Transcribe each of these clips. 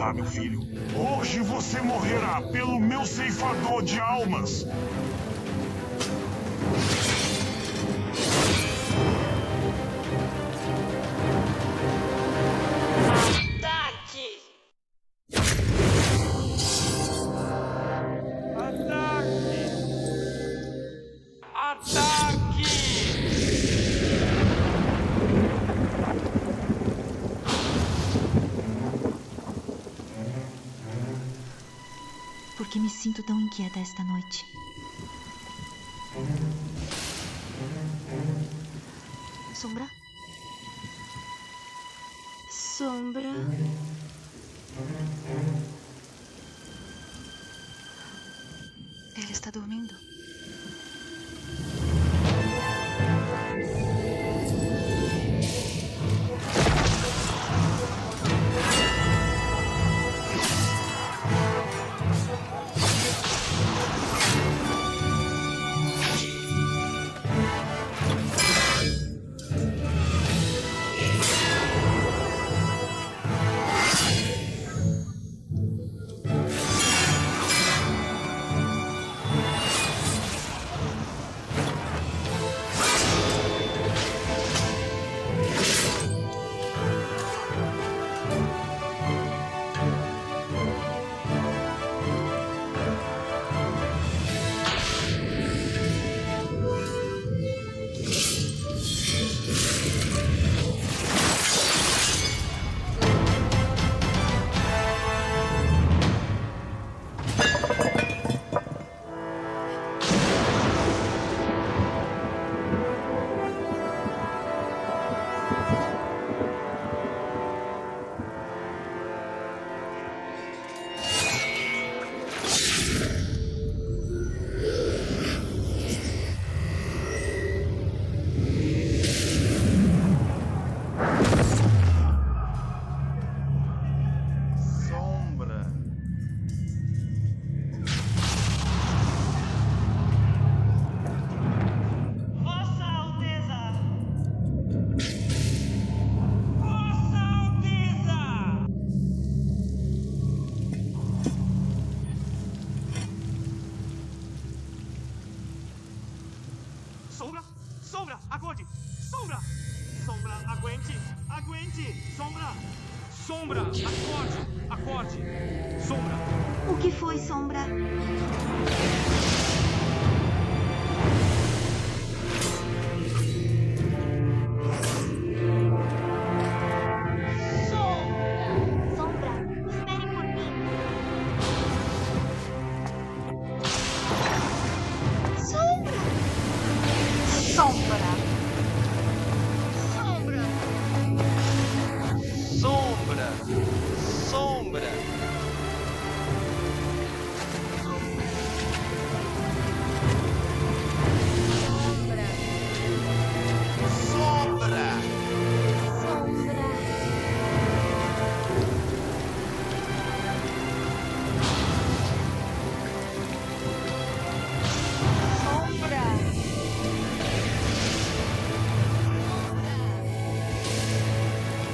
lá, meu filho. Hoje você morrerá pelo meu ceifador de almas. Por que me sinto tão inquieta esta noite? Sombra? Sombra? Ela está dormindo. Sombra! Sombra! Acorde! Sombra! Sombra, aguente! Aguente! Sombra! Sombra! Acorde! Acorde! Sombra! O que foi, Sombra?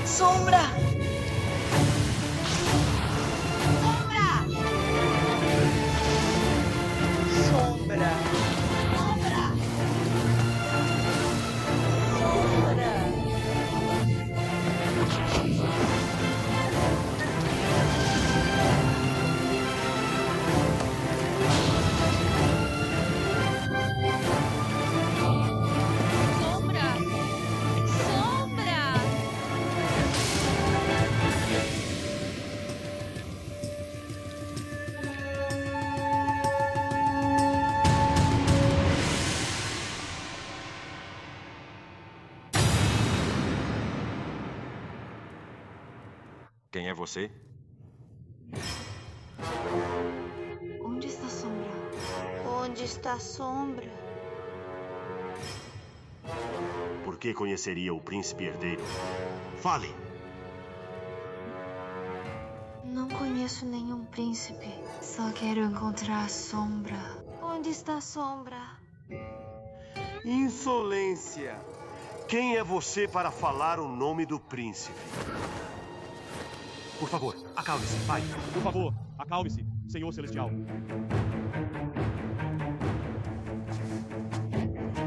Sombra! Quem é você? Onde está a Sombra? Onde está a Sombra? Por que conheceria o príncipe herdeiro? Fale! Não conheço nenhum príncipe. Só quero encontrar a Sombra. Onde está a Sombra? Insolência! Quem é você para falar o nome do príncipe? Por favor, acalme-se, pai. Por favor, acalme-se, Senhor Celestial.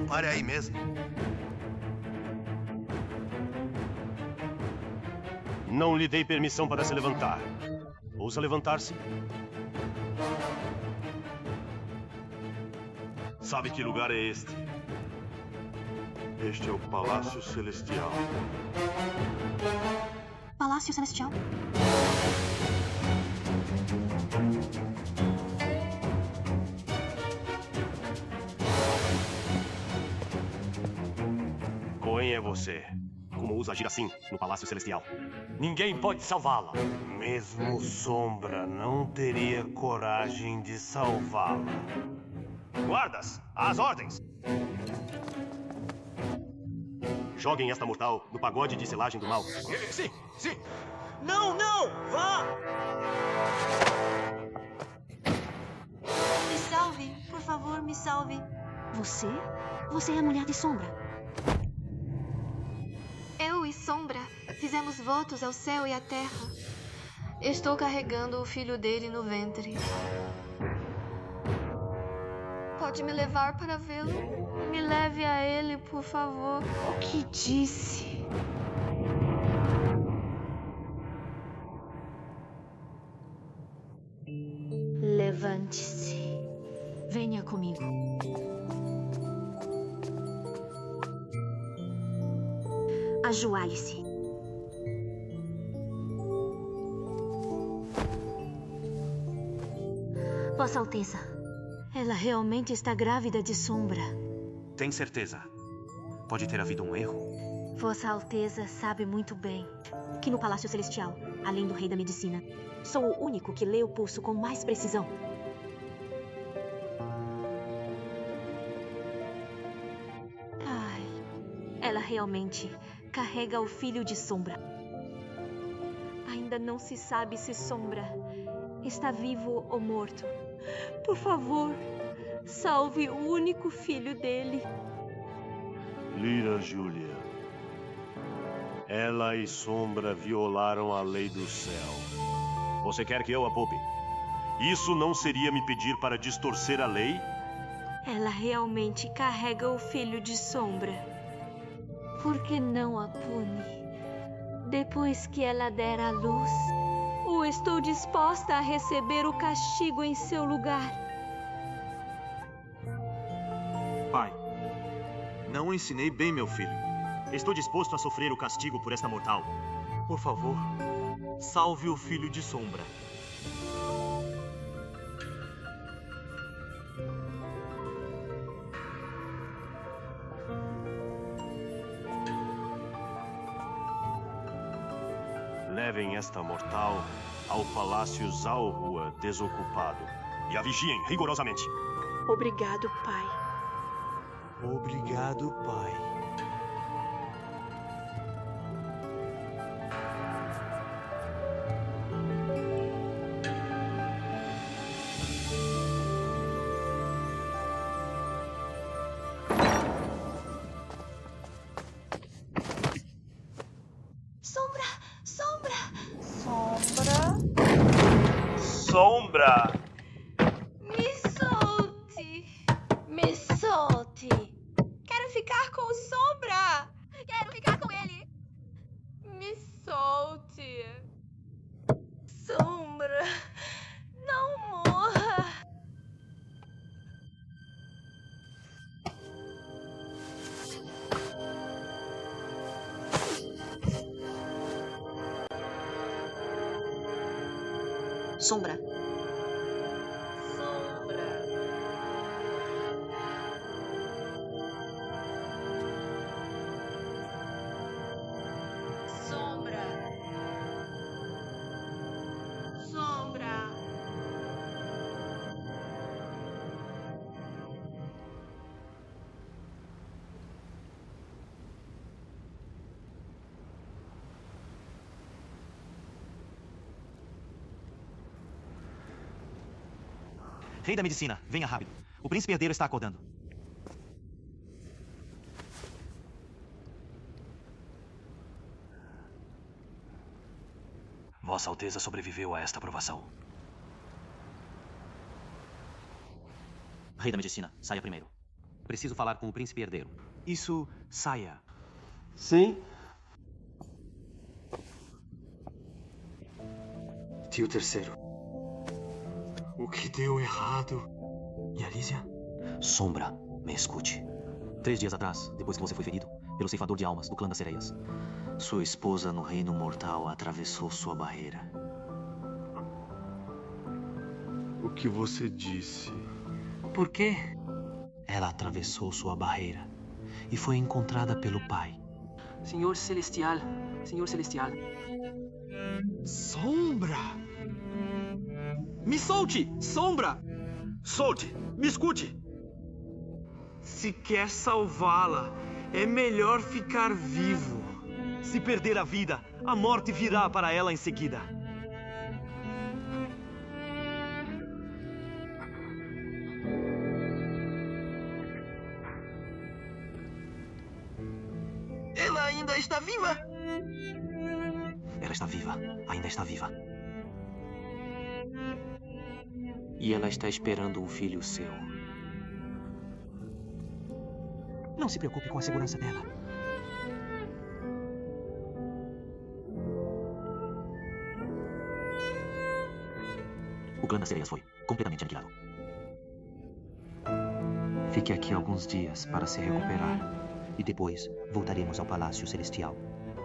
Pare aí mesmo. Não lhe dei permissão para se levantar. Ousa levantar-se. Sabe que lugar é este? Este é o Palácio Celestial. Palácio Celestial? Quem é você? Como ousa agir assim no Palácio Celestial? Ninguém pode salvá-la. Mesmo Sombra não teria coragem de salvá-la. Guardas, às ordens! Joguem esta mortal no pagode de selagem do mal. Sim, sim. Não, não! Vá! Me salve, por favor, me salve. Você? Você é a mulher de Sombra. Eu e Sombra fizemos votos ao céu e à terra. Estou carregando o filho dele no ventre. Pode me levar para vê-lo? Me leve a ele, por favor. O que disse? Levante-se. Venha comigo. Ajoelhe-se. Vossa Alteza, ela realmente está grávida de Sombra. Tem certeza? Pode ter havido um erro? Vossa Alteza sabe muito bem que no Palácio Celestial, além do Rei da Medicina, sou o único que lê o pulso com mais precisão. Ai, ela realmente carrega o filho de Sombra. Ainda não se sabe se Sombra está vivo ou morto. Por favor, salve o único filho dele. Lyra Julia. Ela e Sombra violaram a lei do céu. Você quer que eu a poupe? Isso não seria me pedir para distorcer a lei? Ela realmente carrega o filho de Sombra. Por que não a pune? Depois que ela der à luz, ou estou disposta a receber o castigo em seu lugar? Pai, não ensinei bem meu filho. Estou disposto a sofrer o castigo por esta mortal. Por favor, salve o filho de Sombra. Levem esta mortal ao Palácio Zalrua desocupado. E a vigiem rigorosamente. Obrigado, pai. Obrigado, pai. Sombra! Sombra! Sombra! Me solte! Me solte! Quero ficar com o Sombra! Quero ficar com ele! Me solte! Sombra! Não morra! Sombra. Sombra. Sombra. Rei da Medicina, venha rápido. O príncipe herdeiro está acordando. Vossa Alteza sobreviveu a esta provação. Rei da Medicina, saia primeiro. Preciso falar com o príncipe herdeiro. Isso, saia. Sim. Tio Terceiro. O que deu errado? E Alísia? Sombra, me escute. 3 dias atrás, depois que você foi ferido pelo ceifador de almas do clã das sereias, sua esposa no reino mortal atravessou sua barreira. O que você disse? Por quê? Ela atravessou sua barreira e foi encontrada pelo pai. Senhor Celestial, Senhor Celestial. Sombra! Me solte, Sombra! Solte, me escute! Se quer salvá-la, é melhor ficar vivo. Se perder a vida, a morte virá para ela em seguida. Ela ainda está viva? Ela está viva, ainda está viva. E ela está esperando um filho seu. Não se preocupe com a segurança dela. O clã das sereias foi completamente aniquilado. Fique aqui alguns dias para se recuperar. E depois voltaremos ao Palácio Celestial.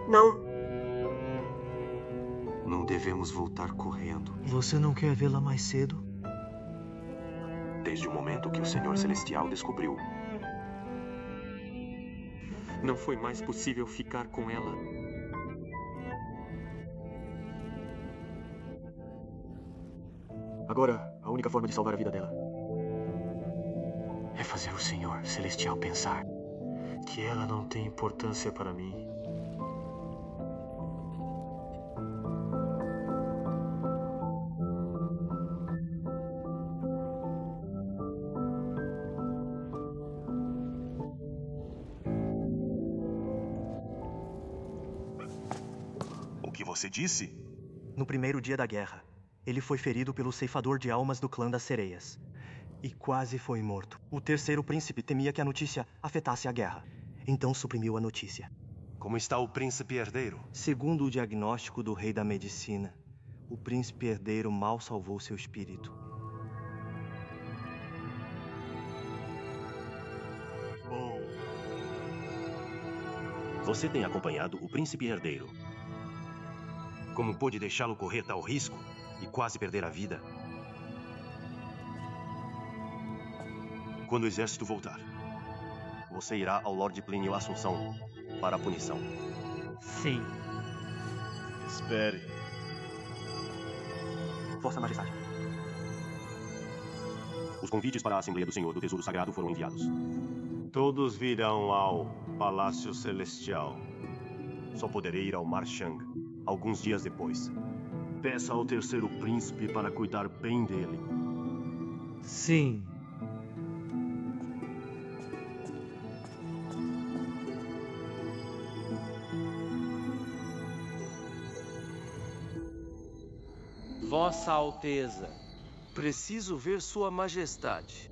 Não. Não devemos voltar correndo. Você não quer vê-la mais cedo? Desde o momento que o Senhor Celestial descobriu. Não foi mais possível ficar com ela. Agora, a única forma de salvar a vida dela É fazer o Senhor Celestial pensar que ela não tem importância para mim. O que você disse? No primeiro dia da guerra, ele foi ferido pelo ceifador de almas do clã das sereias. E quase foi morto. O terceiro príncipe temia que a notícia afetasse a guerra. Então suprimiu a notícia. Como está o príncipe herdeiro? Segundo o diagnóstico do rei da medicina, o príncipe herdeiro mal salvou seu espírito. Você tem acompanhado o príncipe herdeiro. Como pôde deixá-lo correr tal risco e quase perder a vida? Quando o exército voltar, você irá ao Lorde Plínio Assunção para a punição. Sim. Espere. Vossa Majestade. Os convites para a Assembleia do Senhor do Tesouro Sagrado foram enviados. Todos virão ao Palácio Celestial. Só poderei ir ao Marchang alguns dias depois. Peça ao terceiro príncipe para cuidar bem dele. Sim. Vossa Alteza, preciso ver Sua Majestade.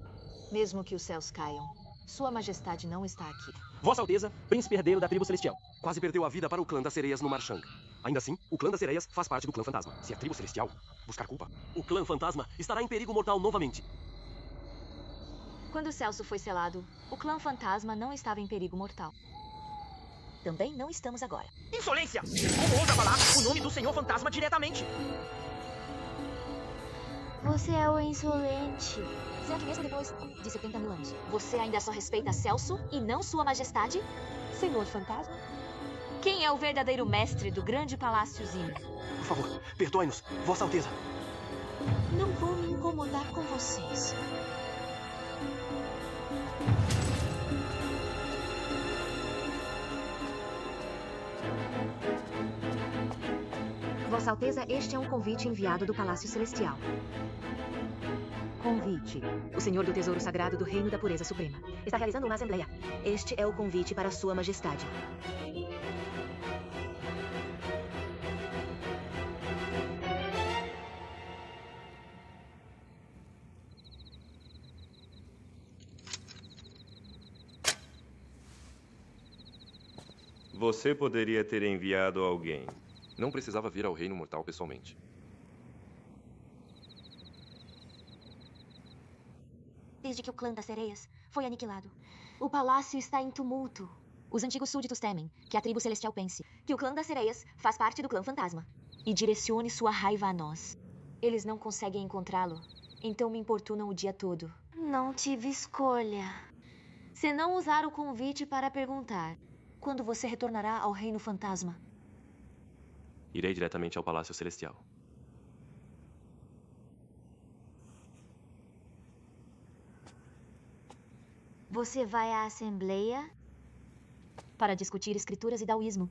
Mesmo que os céus caiam, Sua Majestade não está aqui. Vossa Alteza, príncipe herdeiro da tribo celestial. Quase perdeu a vida para o clã das sereias no Marchang. Ainda assim, o clã das sereias faz parte do clã fantasma. Se a tribo celestial buscar culpa, o clã fantasma estará em perigo mortal novamente. Quando o Celso foi selado, o clã fantasma não estava em perigo mortal. Também não estamos agora. Insolência! Como ousa falar o nome do Senhor Fantasma diretamente? Você é o insolente. Certo, mesmo depois de 70 mil anos. Você ainda só respeita Celso e não Sua Majestade? Senhor Fantasma? Quem é o verdadeiro mestre do grande paláciozinho? Por favor, perdoe-nos, Vossa Alteza. Não vou me incomodar com vocês. Vossa Alteza, este é um convite enviado do Palácio Celestial. Convite. O Senhor do Tesouro Sagrado do Reino da Pureza Suprema está realizando uma assembleia. Este é o convite para Sua Majestade. Você poderia ter enviado alguém. Não precisava vir ao Reino Mortal pessoalmente. Desde que o clã das sereias foi aniquilado, o palácio está em tumulto. Os antigos súditos temem que a tribo celestial pense que o clã das sereias faz parte do clã fantasma e direcione sua raiva a nós. Eles não conseguem encontrá-lo, então me importunam o dia todo. Não tive escolha. Se não usar o convite para perguntar quando você retornará ao Reino Fantasma. Irei diretamente ao Palácio Celestial. Você vai à Assembleia para discutir escrituras e daoísmo.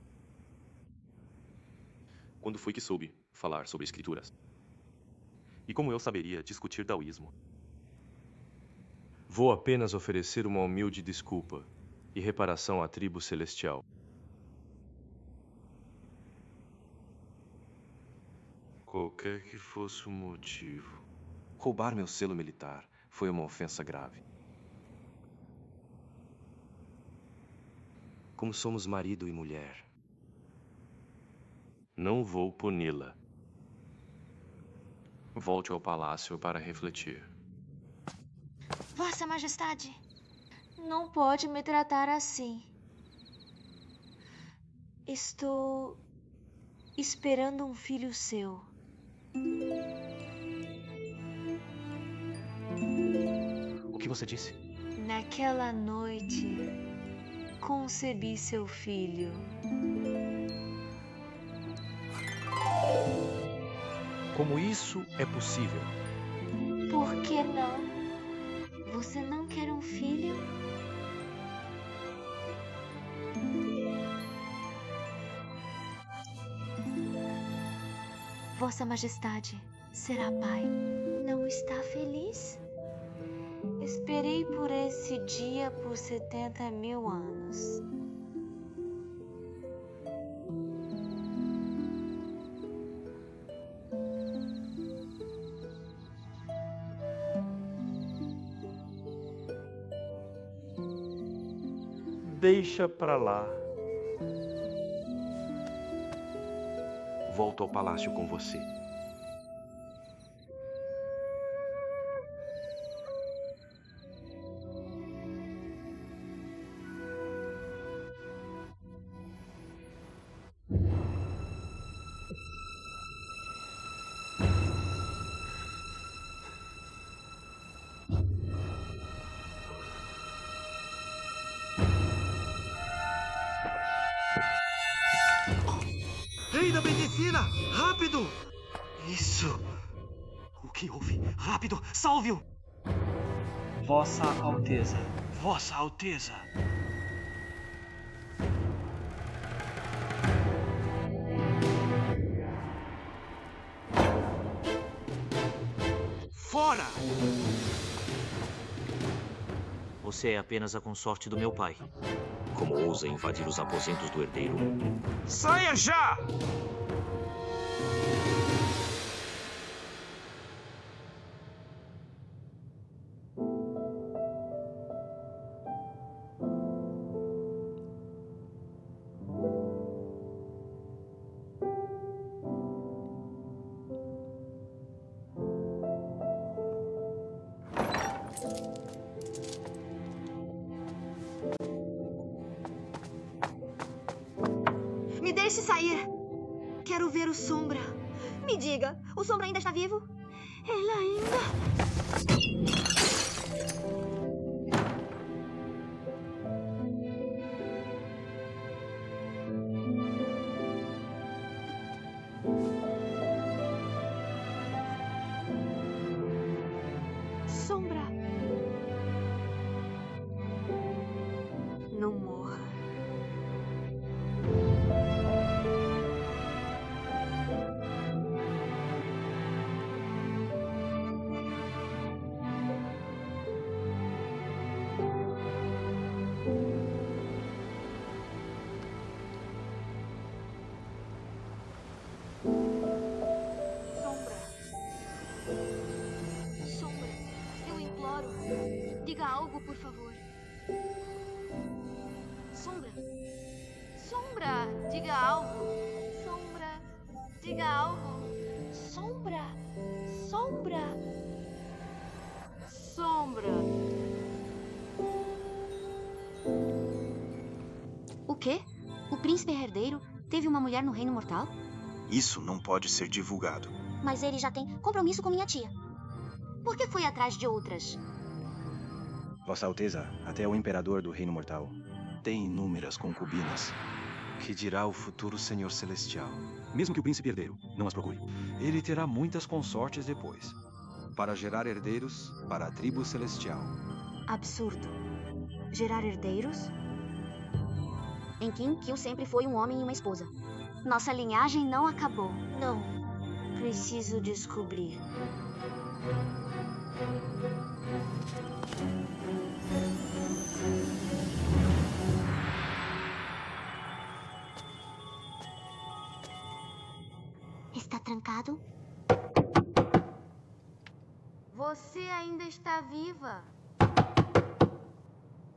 Quando foi que soube falar sobre escrituras? E como eu saberia discutir daoísmo? Vou apenas oferecer uma humilde desculpa e reparação à tribo celestial. Qualquer que fosse o motivo. Roubar meu selo militar foi uma ofensa grave. Como somos marido e mulher, não vou puni-la. Volte ao palácio para refletir. Vossa Majestade, não pode me tratar assim. Estou esperando um filho seu. O que você disse? Naquela noite, concebi seu filho. Como isso é possível? Por que não? Você não quer um filho? Vossa Majestade será pai. Não está feliz? Esperei por esse dia por 70.000 anos. Deixa pra lá. Volto ao palácio com você. Rei da Medicina! Rápido! Isso! O que houve? Rápido! Salve-o! Vossa Alteza. Vossa Alteza. Fora! Você é apenas a consorte do meu pai. Como ousa invadir os aposentos do herdeiro? Saia já! Me deixe sair. Quero ver o Sombra. Me diga, o Sombra ainda está vivo? Ele ainda... Sombra. Não morra. Sombra, eu imploro. Diga algo, por favor. Sombra. Sombra, diga algo. Sombra, diga algo. Sombra! Sombra! Sombra. O quê? O príncipe herdeiro teve uma mulher no Reino Mortal? Isso não pode ser divulgado. Mas ele já tem compromisso com minha tia. Por que foi atrás de outras? Vossa Alteza, até o imperador do Reino Mortal tem inúmeras concubinas. Que dirá o futuro Senhor Celestial? Mesmo que o príncipe herdeiro não as procure, ele terá muitas consortes depois, para gerar herdeiros para a tribo celestial. Absurdo. Gerar herdeiros? Em Kill sempre foi um homem e uma esposa. Nossa linhagem não acabou. Não. Preciso descobrir. Está trancado? Você ainda está viva.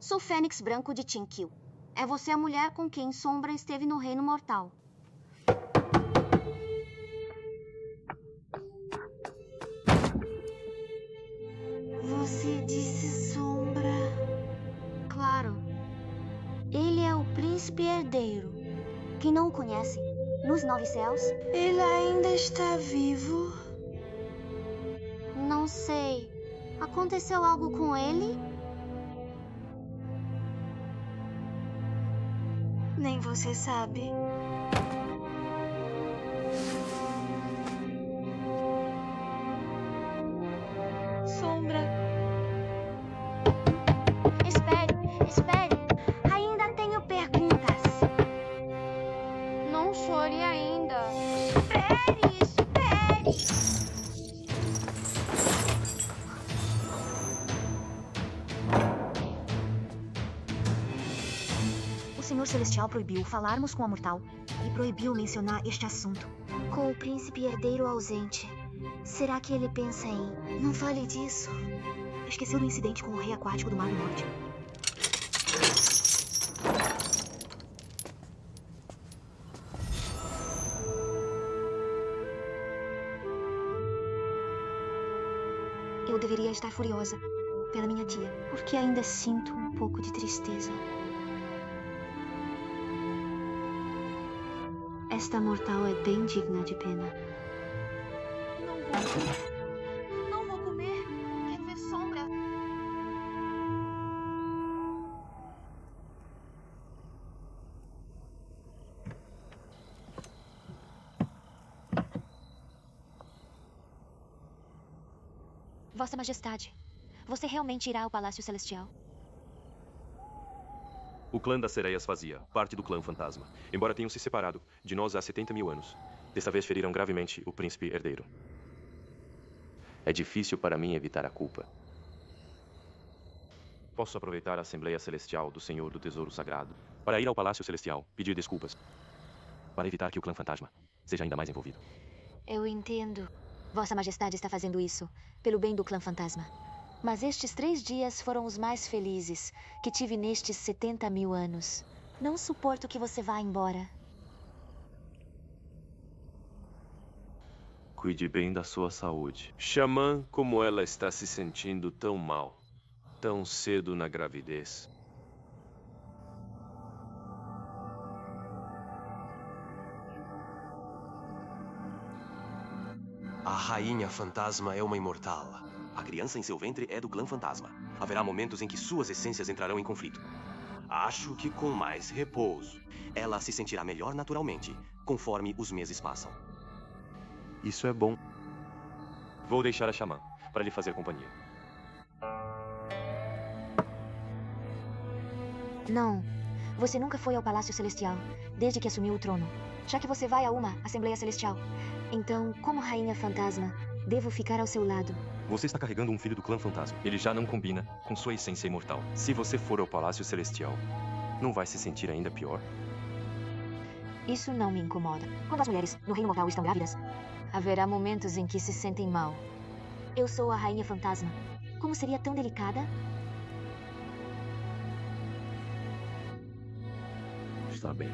Sou Fênix Branco de Kill. É você a mulher com quem Sombra esteve no Reino Mortal. Você disse Sombra. Claro. Ele é o príncipe herdeiro. Quem não o conhece, nos Nove Céus... Ele ainda está vivo? Não sei. Aconteceu algo com ele? Nem você sabe. Sombra. Espere. Ainda tenho perguntas. Não chore ainda. Espere. O Senhor Celestial proibiu falarmos com a mortal e proibiu mencionar este assunto. Com o príncipe herdeiro ausente, será que ele pensa em... Não fale disso. Esqueceu do incidente com o rei aquático do Mar do Norte. Eu deveria estar furiosa pela minha tia, porque ainda sinto um pouco de tristeza. Esta mortal é bem digna de pena. Não vou comer. Quero ver Sombra. Vossa Majestade, você realmente irá ao Palácio Celestial? O clã das sereias fazia parte do clã fantasma, embora tenham se separado de nós há 70 mil anos. Desta vez feriram gravemente o príncipe herdeiro. É difícil para mim evitar a culpa. Posso aproveitar a Assembleia Celestial do Senhor do Tesouro Sagrado para ir ao Palácio Celestial pedir desculpas, para evitar que o clã fantasma seja ainda mais envolvido. Eu entendo. Vossa Majestade está fazendo isso pelo bem do clã fantasma. Mas estes 3 dias foram os mais felizes que tive nestes 70 mil anos. Não suporto que você vá embora. Cuide bem da sua saúde. Xamã, como ela está se sentindo tão mal, tão cedo na gravidez. A rainha fantasma é uma imortal. A criança em seu ventre é do clã fantasma. Haverá momentos em que suas essências entrarão em conflito. Acho que com mais repouso, ela se sentirá melhor naturalmente, conforme os meses passam. Isso é bom. Vou deixar a Xamã para lhe fazer companhia. Não. Você nunca foi ao Palácio Celestial, desde que assumiu o trono. Já que você vai a uma Assembleia Celestial. Então, como Rainha Fantasma, devo ficar ao seu lado. Você está carregando um filho do clã fantasma. Ele já não combina com sua essência imortal. Se você for ao Palácio Celestial, não vai se sentir ainda pior? Isso não me incomoda. Quando as mulheres no Reino Mortal estão grávidas, haverá momentos em que se sentem mal. Eu sou a Rainha Fantasma. Como seria tão delicada? Está bem.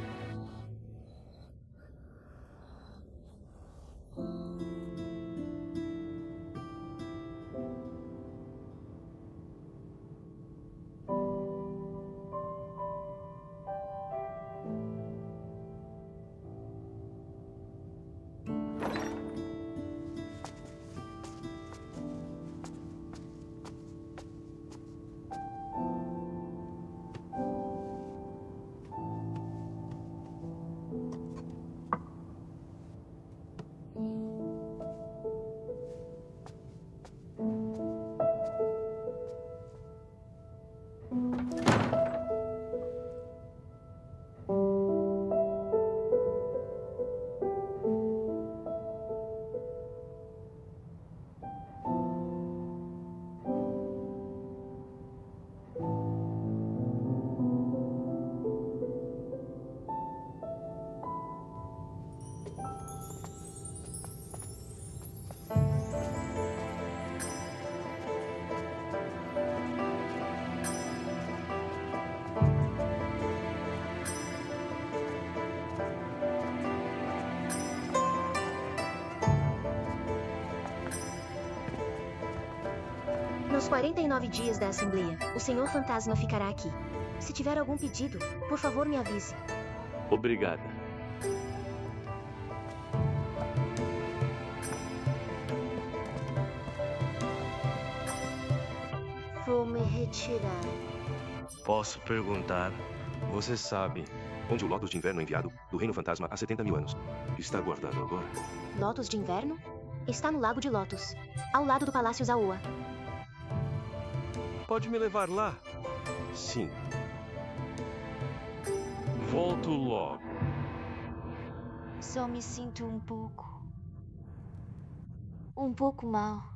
Nos 49 dias da Assembleia, o Senhor Fantasma ficará aqui. Se tiver algum pedido, por favor me avise. Obrigada. Vou me retirar. Posso perguntar? Você sabe onde o Lótus de Inverno enviado do Reino Fantasma há 70 mil anos está guardado agora? Lótus de Inverno? Está no Lago de Lótus, ao lado do Palácio Zaoa. Pode me levar lá? Sim. Volto logo. Só me sinto um pouco mal.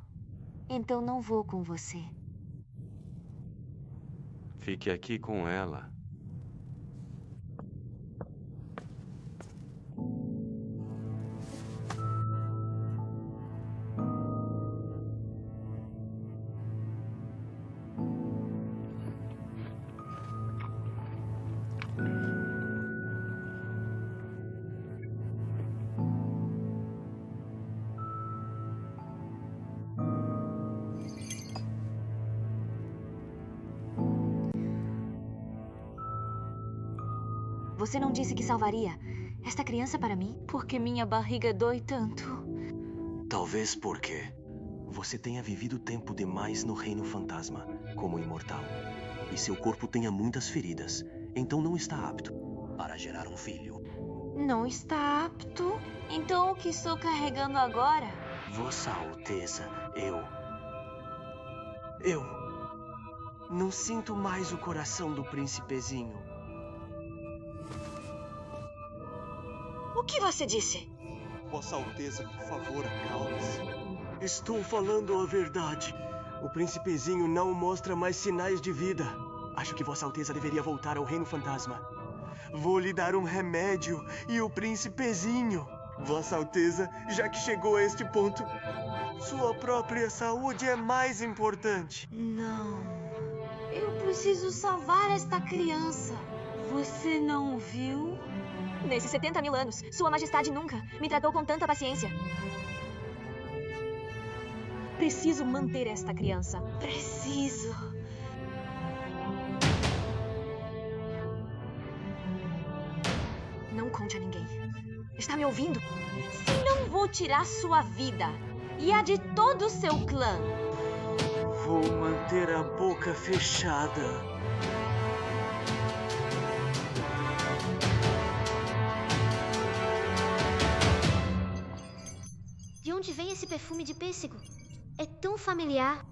Então não vou com você. Fique aqui com ela. Você não disse que salvaria esta criança para mim? Porque minha barriga dói tanto. Talvez porque você tenha vivido tempo demais no Reino Fantasma, como imortal. E seu corpo tenha muitas feridas, então não está apto para gerar um filho. Não está apto? Então o que estou carregando agora? Vossa Alteza, eu não sinto mais o coração do príncipezinho. O que você disse? Vossa Alteza, por favor, acalme-se. Estou falando a verdade. O príncipezinho não mostra mais sinais de vida. Acho que Vossa Alteza deveria voltar ao Reino Fantasma. Vou lhe dar um remédio e o príncipezinho. Vossa Alteza, já que chegou a este ponto, sua própria saúde é mais importante. Não. Eu preciso salvar esta criança. Você não viu? Nesses 70 mil anos, Sua Majestade nunca me tratou com tanta paciência. Preciso manter esta criança. Preciso. Não conte a ninguém. Está me ouvindo? Senão vou tirar sua vida e a de todo o seu clã. Vou manter a boca fechada. De onde vem esse perfume de pêssego? É tão familiar.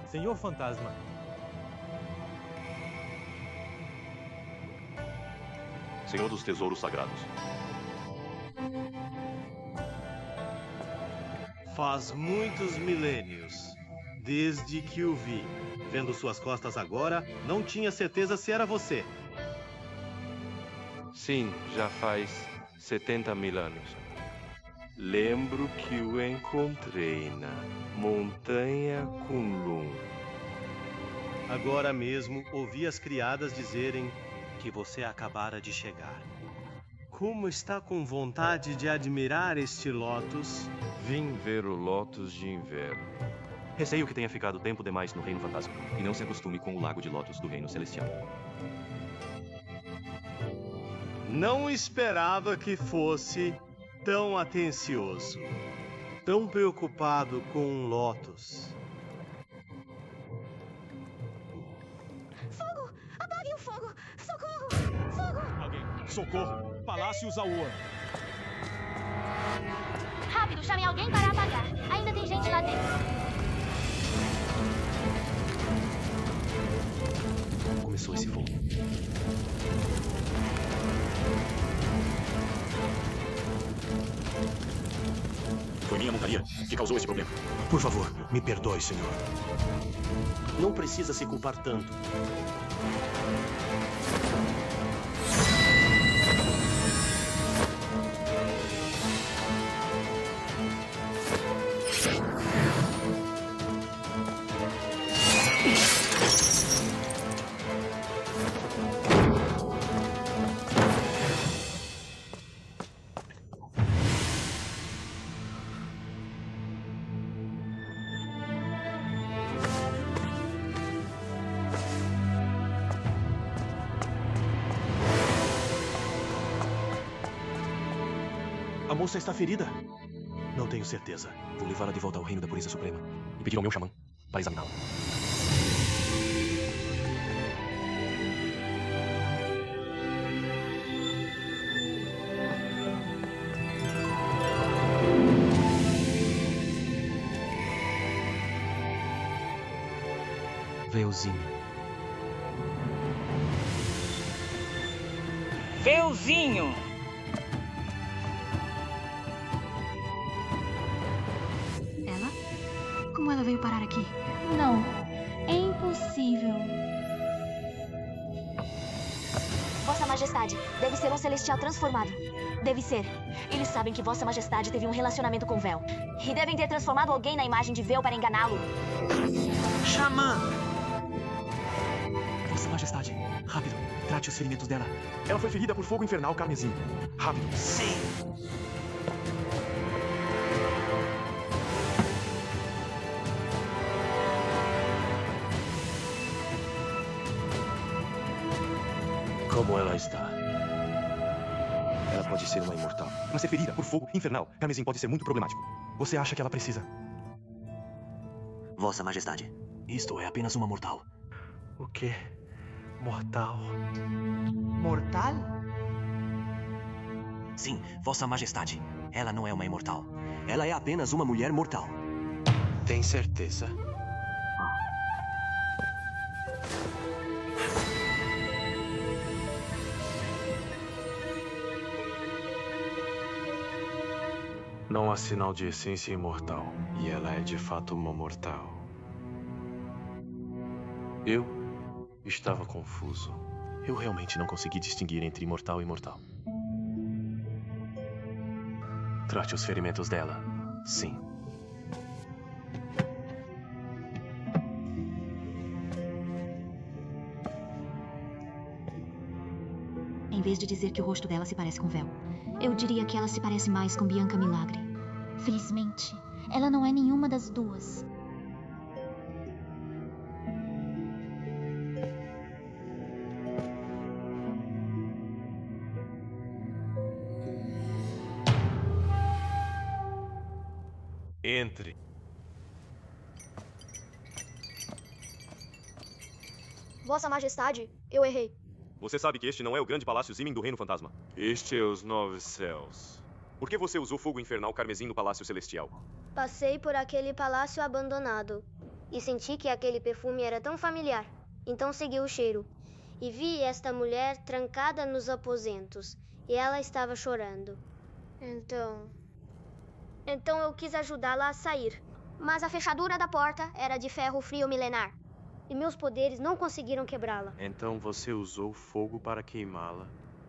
Senhor Fantasma. Senhor dos Tesouros Sagrados. Faz muitos milênios, desde que o vi. Vendo suas costas agora, não tinha certeza se era você. Sim, já faz 70 mil anos. Lembro que o encontrei na Montanha Kunlun. Agora mesmo ouvi as criadas dizerem que você acabara de chegar. Como está com vontade de admirar este Lótus? Vim ver o Lótus de Inverno. Receio que tenha ficado tempo demais no Reino Fantasma e não se acostume com o Lago de Lótus do Reino Celestial. Não esperava que fosse tão atencioso, tão preocupado com um Lótus. Fogo! Apaguem o fogo! Socorro! Fogo! Alguém! Socorro! Palácio Zaoa! Rápido, chamem alguém para apagar. Ainda tem gente lá dentro. Começou esse fogo. Foi minha montaria que causou esse problema. Por favor, me perdoe, senhor. Não precisa se culpar tanto. A moça está ferida? Não tenho certeza. Vou levá-la de volta ao reino da pureza suprema e pedir ao meu xamã para examiná-la. Véuzinho. Véuzinho! Ela? Como ela veio parar aqui? Não, é impossível. Vossa Majestade, deve ser um celestial transformado. Deve ser. Eles sabem que Vossa Majestade teve um relacionamento com Vel. E devem ter transformado alguém na imagem de Vel para enganá-lo. Xamã! Vossa Majestade, rápido, trate os ferimentos dela. Ela foi ferida por fogo infernal carmesim. Rápido. Sim. Como ela está? Ela pode ser uma imortal. Mas ser ferida por fogo infernal carmesim pode ser muito problemático. Você acha que ela precisa? Vossa Majestade. Isto é apenas uma mortal. O quê? Mortal? Mortal? Sim, Vossa Majestade. Ela não é uma imortal. Ela é apenas uma mulher mortal. Tem certeza? Não há sinal de essência imortal. E ela é de fato uma mortal. Eu estava confuso. Eu realmente não consegui distinguir entre imortal e mortal. Trate os ferimentos dela. Sim. Em vez de dizer que o rosto dela se parece com Vel, eu diria que ela se parece mais com Bianca Milagre. Felizmente, ela não é nenhuma das duas. Entre. Vossa Majestade, eu errei. Você sabe que este não é o grande palácio Zimin do Reino Fantasma. Este é os 9 céus. Por que você usou fogo infernal carmesim no Palácio Celestial? Passei por aquele palácio abandonado e senti que aquele perfume era tão familiar. Então segui o cheiro e vi esta mulher trancada nos aposentos e ela estava chorando. Então eu quis ajudá-la a sair. Mas a fechadura da porta era de ferro frio milenar e meus poderes não conseguiram quebrá-la. Então você usou fogo para queimá-la?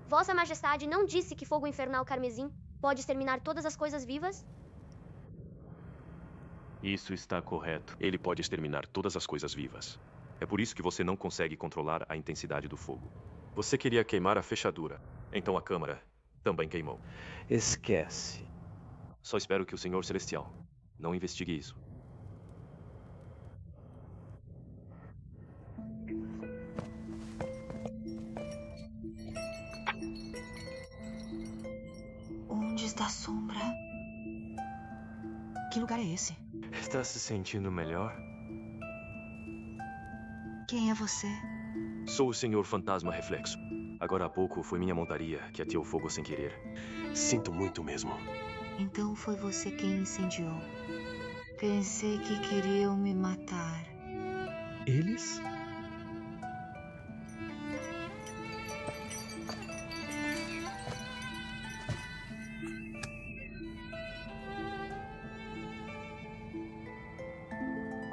Vossa Majestade não disse que fogo infernal carmesim pode exterminar todas as coisas vivas? Isso está correto. Ele pode exterminar todas as coisas vivas. É por isso que você não consegue controlar a intensidade do fogo. Você queria queimar a fechadura, então a câmara também queimou. Esquece. Só espero que o Senhor Celestial não investigue isso. Onde está a sombra? Que lugar é esse? Está se sentindo melhor? Quem é você? Sou o Senhor Fantasma Reflexo. Agora há pouco foi minha montaria que ateou fogo sem querer. Sinto muito mesmo. Então foi você quem incendiou. Pensei que queriam me matar. Eles?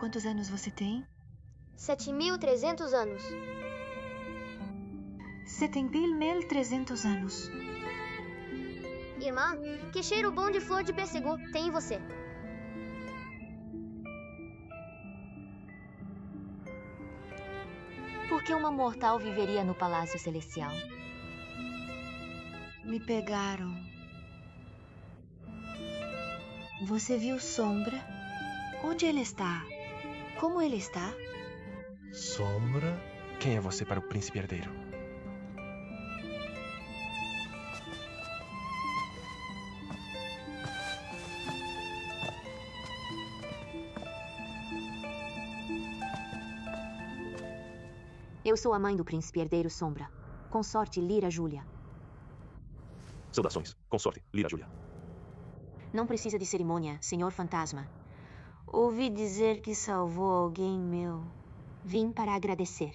quantos anos você tem? 7.300 anos. 7.300 anos. Irmã, que cheiro bom de flor de pêssego tem em você. Por que uma mortal viveria no Palácio Celestial? Me pegaram. Você viu Sombra? Onde ele está? Como ele está? Sombra? Quem é você para o príncipe herdeiro? Eu sou a mãe do príncipe herdeiro Sombra. Consorte Lyra Julia. Saudações. Consorte, Lyra Julia. Não precisa de cerimônia, senhor fantasma. Ouvi dizer que salvou alguém meu. Vim para agradecer.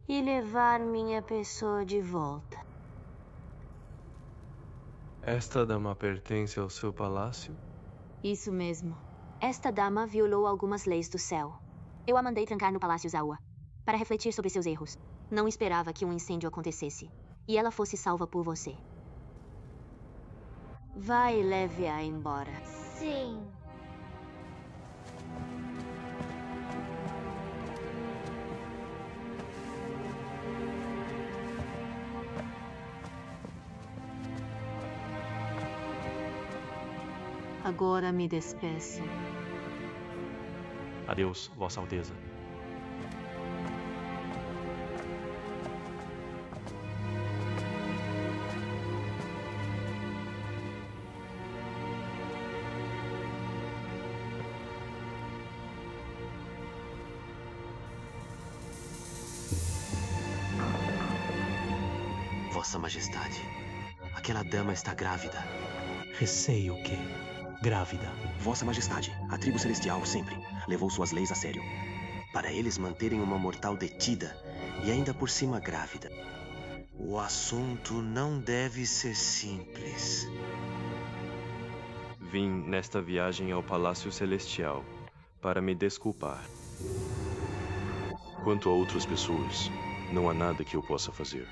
E levar minha pessoa de volta. Esta dama pertence ao seu palácio? Isso mesmo. Esta dama violou algumas leis do céu. Eu a mandei trancar no Palácio Zaua, para refletir sobre seus erros. Não esperava que um incêndio acontecesse. E ela fosse salva por você. Vai e leve-a embora. Sim. Agora me despeço. Adeus, Vossa Alteza. Vossa Majestade, aquela dama está grávida. Receio o quê? Grávida. Vossa Majestade, a tribo celestial sempre levou suas leis a sério. Para eles manterem uma mortal detida e ainda por cima grávida. O assunto não deve ser simples. Vim nesta viagem ao Palácio Celestial para me desculpar. Quanto a outras pessoas, não há nada que eu possa fazer.